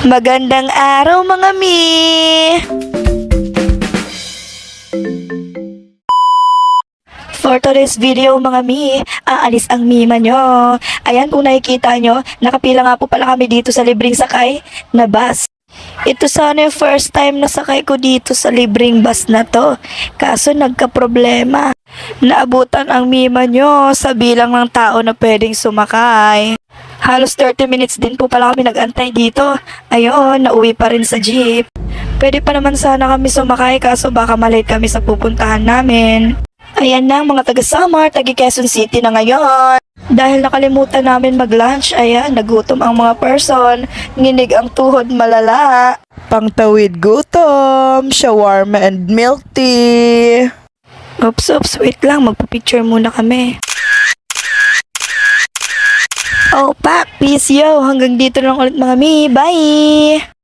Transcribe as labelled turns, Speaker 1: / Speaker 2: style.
Speaker 1: Magandang araw mga mi! For today's video mga mi, aalis ang mima nyo. Ayan kung nakikita nyo, nakapila nga po pala kami dito sa libreng sakay na bus. Ito sana yung first time na sakay ko dito sa libreng bus na to. Kaso nagka-problema. Naabutan ang mima nyo sa bilang ng tao na pwedeng sumakay. Halos 30 minutes din po pala kami nag-antay dito. Ayun, nauwi pa rin sa jeep. Pwede pa naman sana kami sumakay kaso baka malate kami sa pupuntahan namin. Ayan na mga taga-Samar, taga-Quezon City na ngayon. Dahil nakalimutan namin mag-lunch, ayan, nagutom ang mga person. Nginig ang tuhod malala.
Speaker 2: Pangtawid gutom, shawarma and milk tea.
Speaker 1: Oops, wait lang, magpa-picture muna kami. Oh, pak, peace yo. Hanggang dito lang ulit mga mi. Bye!